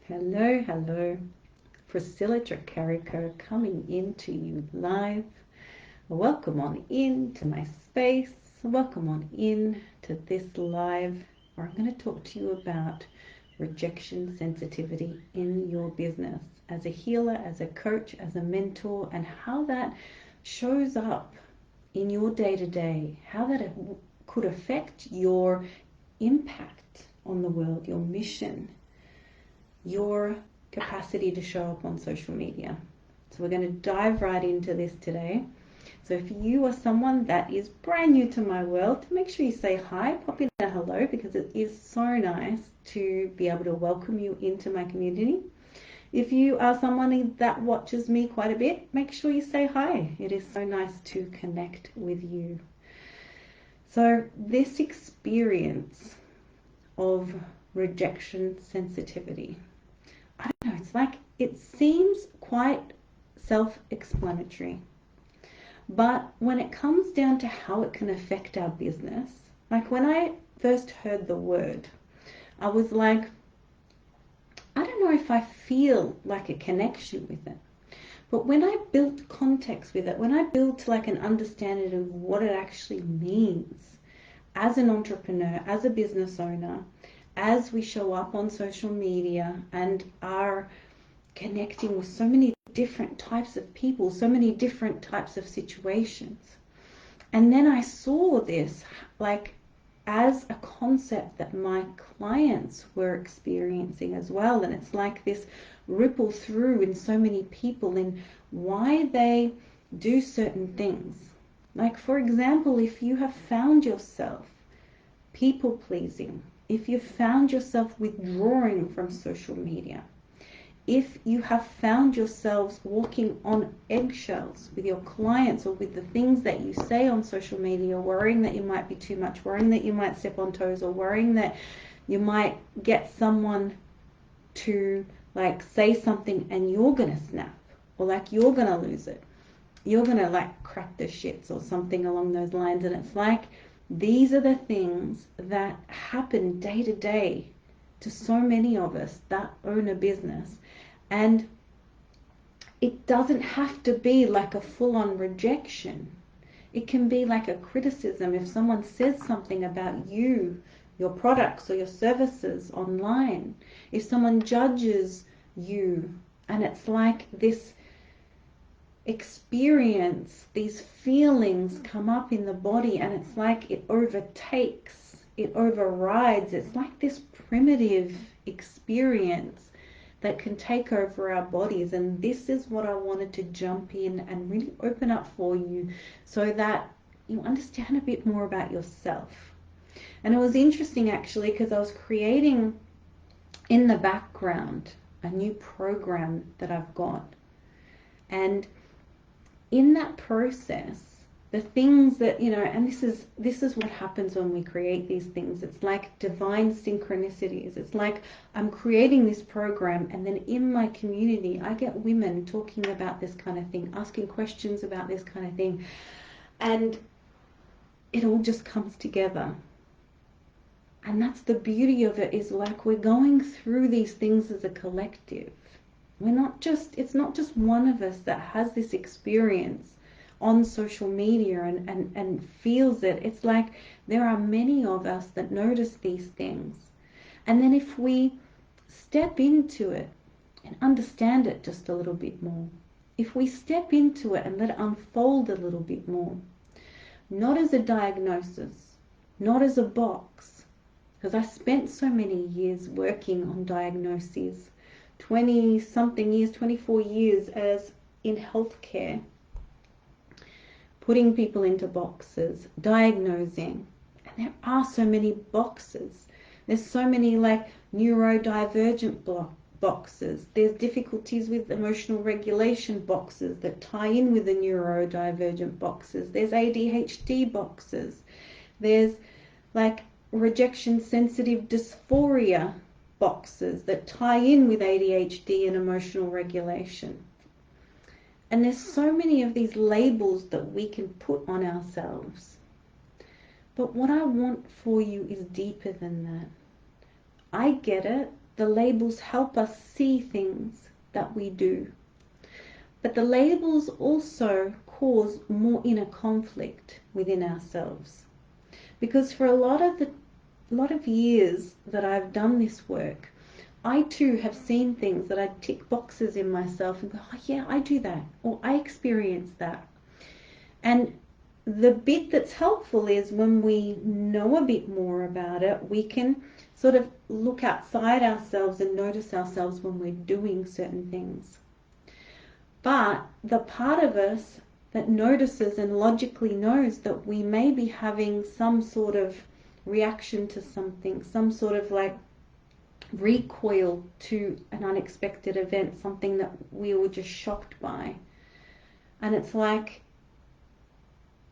Hello, hello. Priscilla Dracarico coming into you live. Welcome on in to my space. Welcome on in to this live where I'm going to talk to you about rejection sensitivity in your business as a healer, as a coach, as a mentor, and how that shows up in your day-to-day, how that could affect your impact on the world, your mission, your capacity to show up on social media. So we're going to dive right into this today. So if you are someone that is brand new to my world, make sure you say hi, pop in a hello, because it is so nice to be able to welcome you into my community. If you are someone that watches me quite a bit, make sure you say hi. It is so nice to connect with you. So this experience of rejection sensitivity, I don't know, it's like it seems quite self-explanatory. But when it comes down to how it can affect our business, like when I first heard the word, I was like, I don't know if I feel like a connection with it. But when I built context with it, when I built like an understanding of what it actually means as an entrepreneur, as a business owner, as we show up on social media and are connecting with so many different types of people, so many different types of situations. And then I saw this like as a concept that my clients were experiencing as well. And it's like this ripple through in so many people in why they do certain things. Like, for example, if you have found yourself people pleasing, if you found yourself withdrawing from social media, if you have found yourselves walking on eggshells with your clients or with the things that you say on social media, worrying that you might be too much, worrying that you might step on toes, or worrying that you might get someone to like say something and you're gonna snap, or like you're gonna lose it, you're gonna like crack the shits or something along those lines. And it's like these are the things that happen day to day to so many of us that own a business. And it doesn't have to be like a full-on rejection. It can be like a criticism. If someone says something about you, your products or your services online, if someone judges you, and it's like this experience, these feelings come up in the body, and it's like it overtakes, it overrides. It's like this primitive experience that can take over our bodies. And this is what I wanted to jump in and really open up for you so that you understand a bit more about yourself. And it was interesting actually, because I was creating in the background a new program that I've got. And in that process, the things that, you know, and this is what happens when we create these things. It's like divine synchronicities. It's like I'm creating this program, and then in my community, I get women talking about this kind of thing, asking questions about this kind of thing, and it all just comes together. And that's the beauty of it, is like we're going through these things as a collective. It's not just one of us that has this experience on social media and feels it. It's like there are many of us that notice these things. And then if we step into it and understand it just a little bit more, if we step into it and let it unfold a little bit more, not as a diagnosis, not as a box, because I spent so many years working on diagnoses, 20-something years, 24 years as in healthcare, putting people into boxes, diagnosing. And there are so many boxes. There's so many like neurodivergent boxes. There's difficulties with emotional regulation boxes that tie in with the neurodivergent boxes. There's ADHD boxes. There's like rejection sensitive dysphoria boxes that tie in with ADHD and emotional regulation. And there's so many of these labels that we can put on ourselves. But what I want for you is deeper than that. I get it. the labels help us see things that we do. But the labels also cause more inner conflict within ourselves. Because for a lot of years that I've done this work, I too have seen things that I tick boxes in myself and go, oh yeah, I do that, or I experience that. And the bit that's helpful is when we know a bit more about it, we can sort of look outside ourselves and notice ourselves when we're doing certain things. But the part of us that notices and logically knows that we may be having some sort of reaction to something, some sort of like recoil to an unexpected event, something that we were just shocked by. And it's like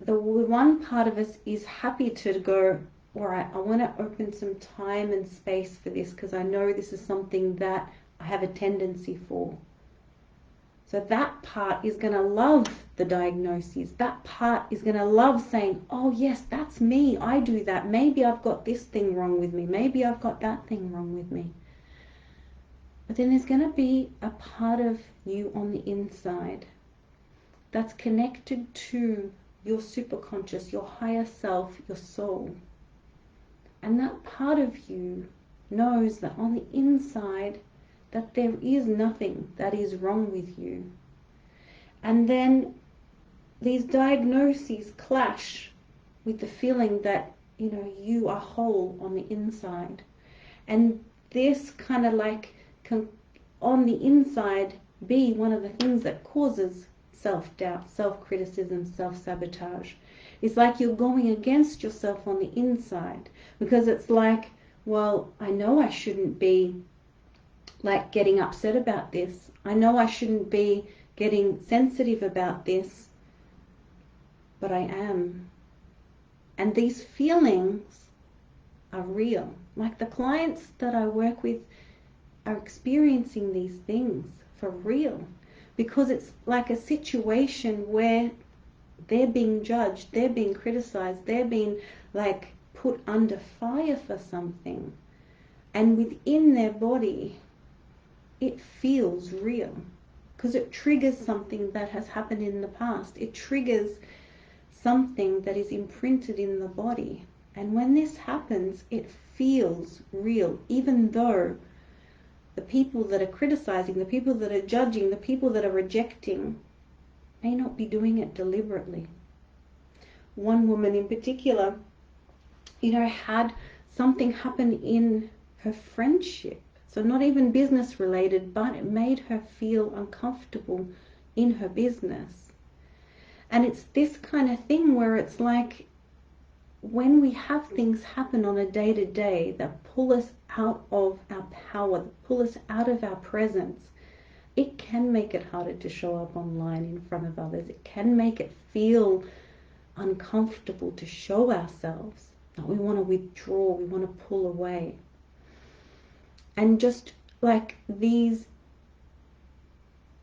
the one part of us is happy to go, all right, I want to open some time and space for this because I know this is something that I have a tendency for. So that part is going to love the diagnoses. That part is going to love saying, oh yes, that's me. I do that. Maybe I've got this thing wrong with me. Maybe I've got that thing wrong with me. But then there's going to be a part of you on the inside that's connected to your superconscious, your higher self, your soul. And that part of you knows that on the inside that there is nothing that is wrong with you. And then these diagnoses clash with the feeling that, you know, you are whole on the inside. And this kind of like can, on the inside, be one of the things that causes self-doubt, self-criticism, self-sabotage. It's like you're going against yourself on the inside because it's like, well, I know I shouldn't be like getting upset about this. I know I shouldn't be getting sensitive about this, but I am. And these feelings are real. Like the clients that I work with are experiencing these things for real because it's like a situation where they're being judged, they're being criticized, they're being like put under fire for something. And within their body, it feels real because it triggers something that has happened in the past. It triggers something that is imprinted in the body. And when this happens, it feels real, even though the people that are criticizing, the people that are judging, the people that are rejecting may not be doing it deliberately. One woman in particular, you know, had something happen in her friendship. So not even business related, but it made her feel uncomfortable in her business. And it's this kind of thing where it's like when we have things happen on a day-to-day that pull us out of our power, that pull us out of our presence, it can make it harder to show up online in front of others. It can make it feel uncomfortable to show ourselves. That we want to withdraw, we want to pull away. And just like these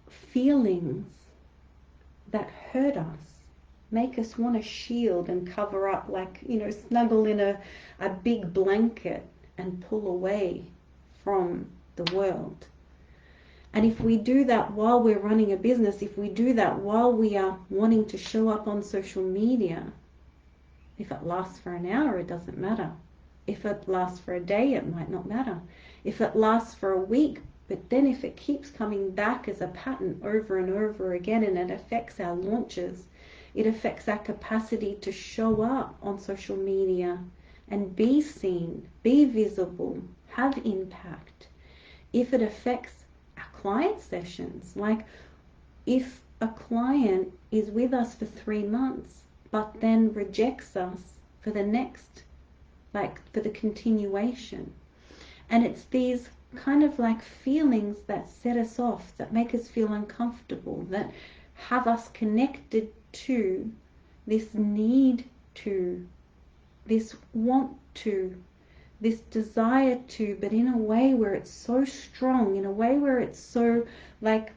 feelings that hurt us make us want to shield and cover up, like, you know, snuggle in a big blanket and pull away from the world. And if we do that while we're running a business, if we do that while we are wanting to show up on social media, if it lasts for an hour, it doesn't matter. If it lasts for a day, it might not matter. If it lasts for a week, but then if it keeps coming back as a pattern over and over again and it affects our launches, it affects our capacity to show up on social media and be seen, be visible, have impact. If it affects our client sessions, like if a client is with us for 3 months but then rejects us for the next, like for the continuation. And it's these kind of like feelings that set us off, that make us feel uncomfortable, that have us connected to this need to, this want to, this desire to, but in a way where it's so strong, in a way where it's so like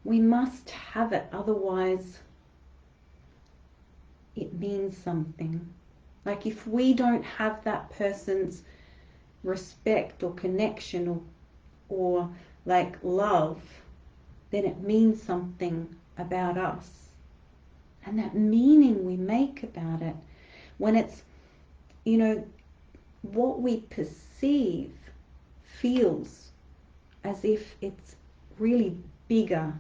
we must have it, otherwise it means something. Like if we don't have that person's respect or connection or like love, then it means something about us. And that meaning we make about it, when it's, what we perceive feels as if it's really bigger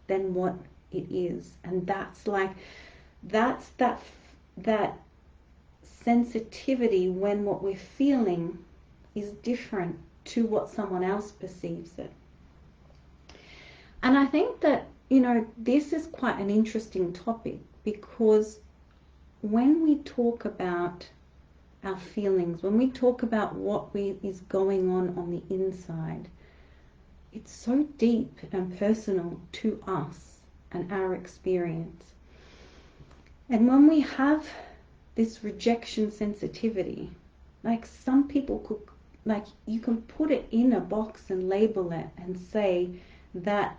than what it is. And that's that sensitivity when what we're feeling is different to what someone else perceives it. And I think that, this is quite an interesting topic, because when we talk about our feelings, when we talk about what is going on the inside, it's so deep and personal to us and our experience. And when we have this rejection sensitivity, like some people could, like you can put it in a box and label it and say that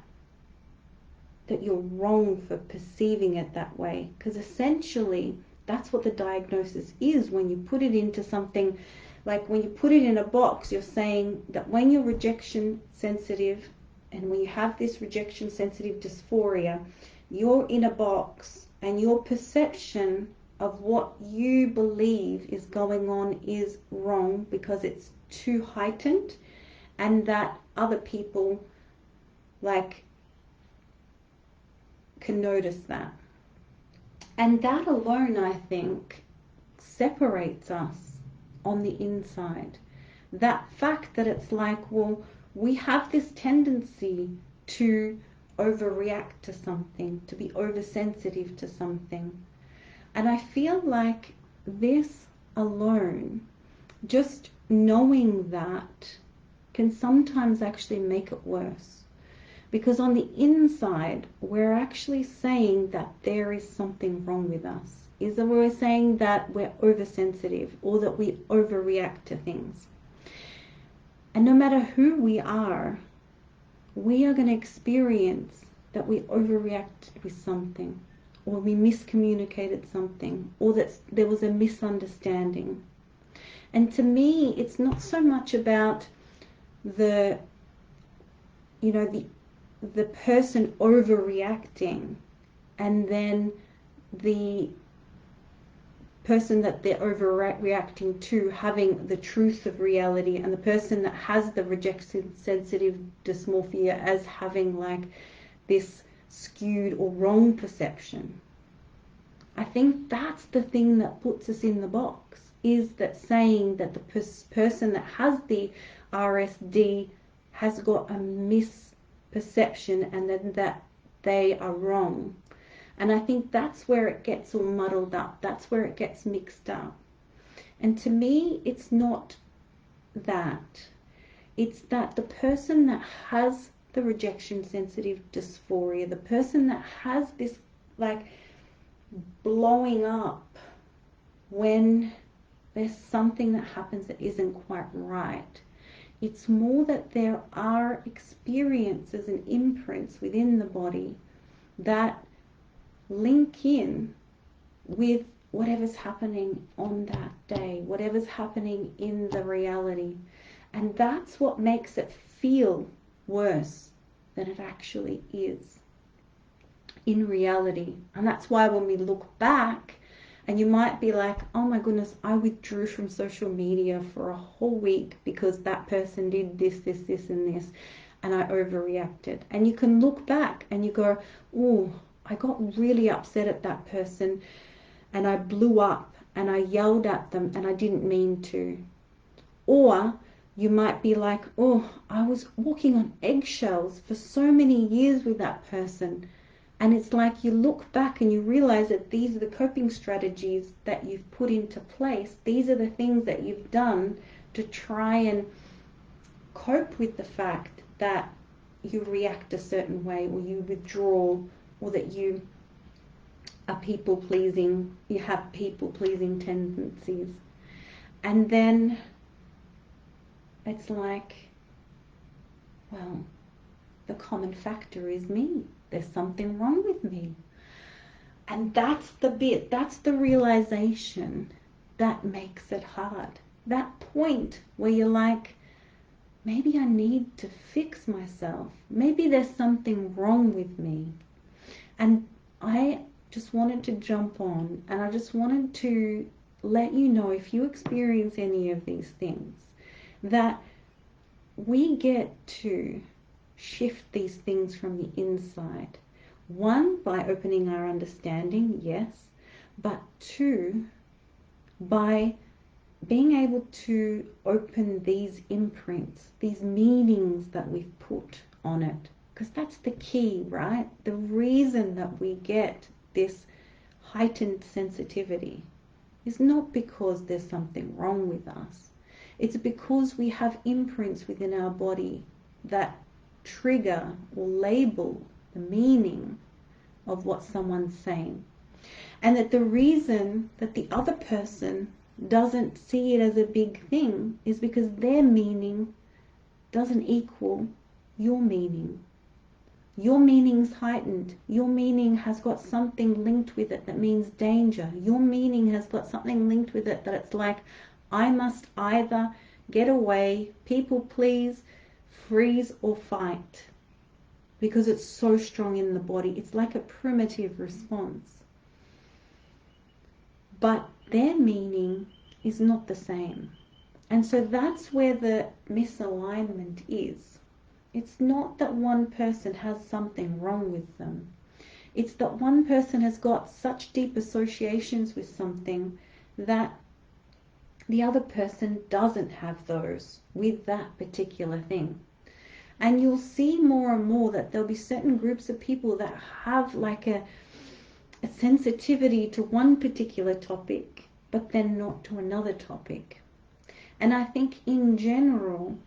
you're wrong for perceiving it that way, because essentially that's what the diagnosis is. When you put it into something, like when you put it in a box, you're saying that when you're rejection sensitive and when you have this rejection sensitive dysphoria, you're in a box and your perception of what you believe is going on is wrong because it's too heightened, and that other people can notice that. And that alone, I think, separates us on the inside. That fact that it's like, well, we have this tendency to overreact to something, to be oversensitive to something. And I feel like this alone, just knowing that, can sometimes actually make it worse. Because on the inside, we're actually saying that there is something wrong with us. Is that we're saying that we're oversensitive or that we overreact to things. And no matter who we are going to experience that we overreact with something, or we miscommunicated something, or that there was a misunderstanding. And to me, it's not so much about the person overreacting and then the person that they're overreacting to having the truth of reality, and the person that has the rejection sensitive dysmorphia as having like this skewed or wrong perception. I think that's the thing that puts us in the box, is that saying that the person that has the RSD has got a misperception and then that they are wrong. And I think that's where it gets all muddled up. That's where it gets mixed up. And to me, it's not that. It's that the person that has the rejection sensitive dysphoria, the person that has this like blowing up when there's something that happens that isn't quite right. It's more that there are experiences and imprints within the body that link in with whatever's happening on that day, whatever's happening in the reality. And that's what makes it feel worse than it actually is in reality. And that's why when we look back, and you might be like, oh my goodness, I withdrew from social media for a whole week because that person did this, this, this, and this, and I overreacted. And you can look back and you go, oh, I got really upset at that person and I blew up and I yelled at them and I didn't mean to. Or you might be like, oh, I was walking on eggshells for so many years with that person. And it's like you look back and you realize that these are the coping strategies that you've put into place. These are the things that you've done to try and cope with the fact that you react a certain way, or you withdraw, or that you are people-pleasing, you have people-pleasing tendencies. And then it's like, well, the common factor is me. There's something wrong with me. And that's the bit, that's the realization that makes it hard. that point where you're like, maybe I need to fix myself. Maybe there's something wrong with me. And I just wanted to jump on, and I just wanted to let you know, if you experience any of these things, that we get to shift these things from the inside. One, by opening our understanding, yes, but two, by being able to open these imprints, these meanings that we've put on it. Because that's the key, right? The reason that we get this heightened sensitivity is not because there's something wrong with us. It's because we have imprints within our body that trigger or label the meaning of what someone's saying. And that the reason that the other person doesn't see it as a big thing is because their meaning doesn't equal your meaning. Your meaning's heightened. Your meaning has got something linked with it that means danger. Your meaning has got something linked with it that it's like, I must either get away, people please, freeze, or fight. Because it's so strong in the body. It's like a primitive response. But their meaning is not the same. And so that's where the misalignment is. It's not that one person has something wrong with them. It's that one person has got such deep associations with something that the other person doesn't have those with that particular thing. And you'll see more and more that there'll be certain groups of people that have like a sensitivity to one particular topic, but then not to another topic. And I think in general,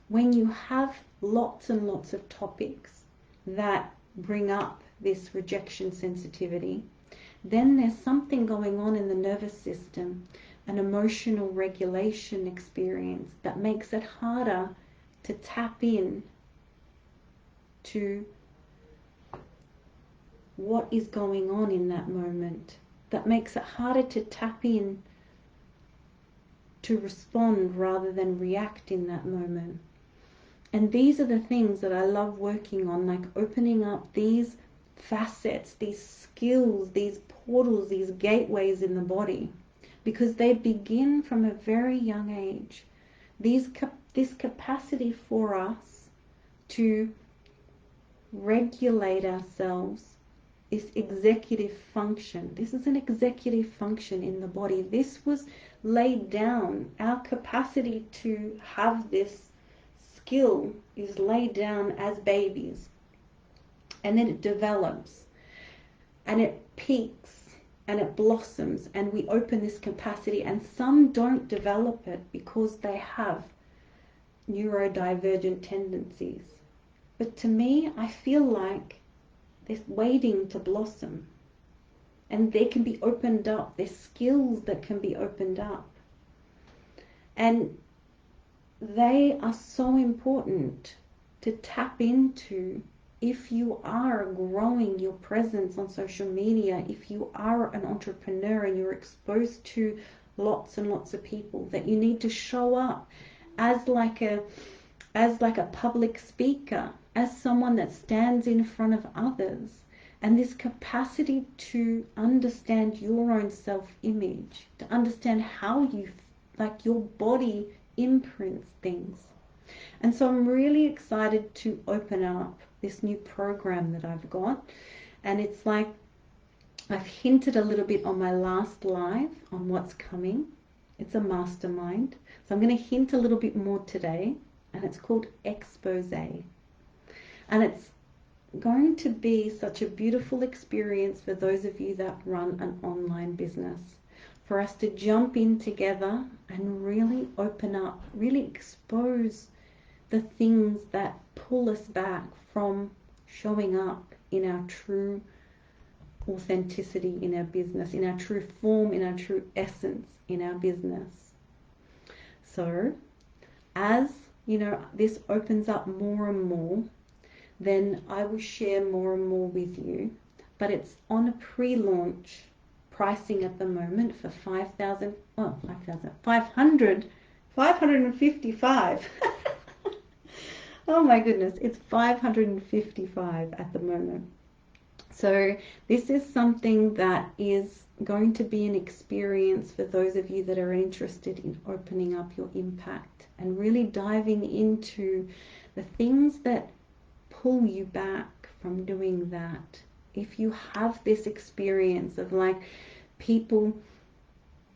when you have lots and lots of topics that bring up this rejection sensitivity, then there's something going on in the nervous system, an emotional regulation experience that makes it harder to tap in to what is going on in that moment, that makes it harder to tap in to respond rather than react in that moment. And these are the things that I love working on, like opening up these facets, these skills, these portals, these gateways in the body, because they begin from a very young age. This capacity for us to regulate ourselves, this executive function. This is an executive function in the body. This was laid down. Our capacity to have this skill is laid down as babies. And then it develops. And it peaks. And it blossoms. And we open this capacity. And some don't develop it because they have neurodivergent tendencies. But to me, I feel like they're waiting to blossom. And they can be opened up. There's skills that can be opened up. And they are so important to tap into if you are growing your presence on social media, if you are an entrepreneur and you're exposed to lots and lots of people, that you need to show up as like a public speaker, as someone that stands in front of others. And this capacity to understand your own self-image, to understand how you, like your body imprints things. And so I'm really excited to open up this new program that I've got. And it's like, I've hinted a little bit on my last live on what's coming. It's a mastermind. So I'm going to hint a little bit more today. And it's called Expose. And it's going to be such a beautiful experience for those of you that run an online business, for us to jump in together and really open up, really expose the things that pull us back from showing up in our true authenticity in our business, in our true form, in our true essence in our business. So as you know, this opens up more and more, then I will share more and more with you. But it's on a pre-launch pricing at the moment for $500 555. Oh my goodness, it's 555 at the moment. So this is something that is going to be an experience for those of you that are interested in opening up your impact and really diving into the things that pull you back from doing that. If you have this experience of like people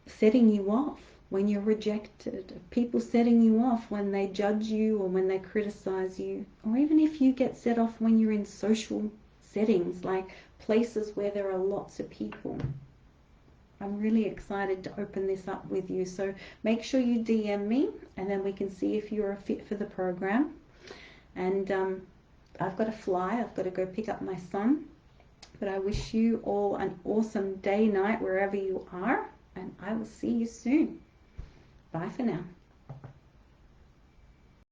setting you off when you're rejected, people setting you off when they judge you or when they criticize you, or even if you get set off when you're in social settings, like places where there are lots of people, I'm really excited to open this up with you. So make sure you DM me and then we can see if you're a fit for the program. And I've got to fly, I've got to go pick up my son, but I wish you all an awesome day, night, wherever you are, and I will see you soon. Bye for now.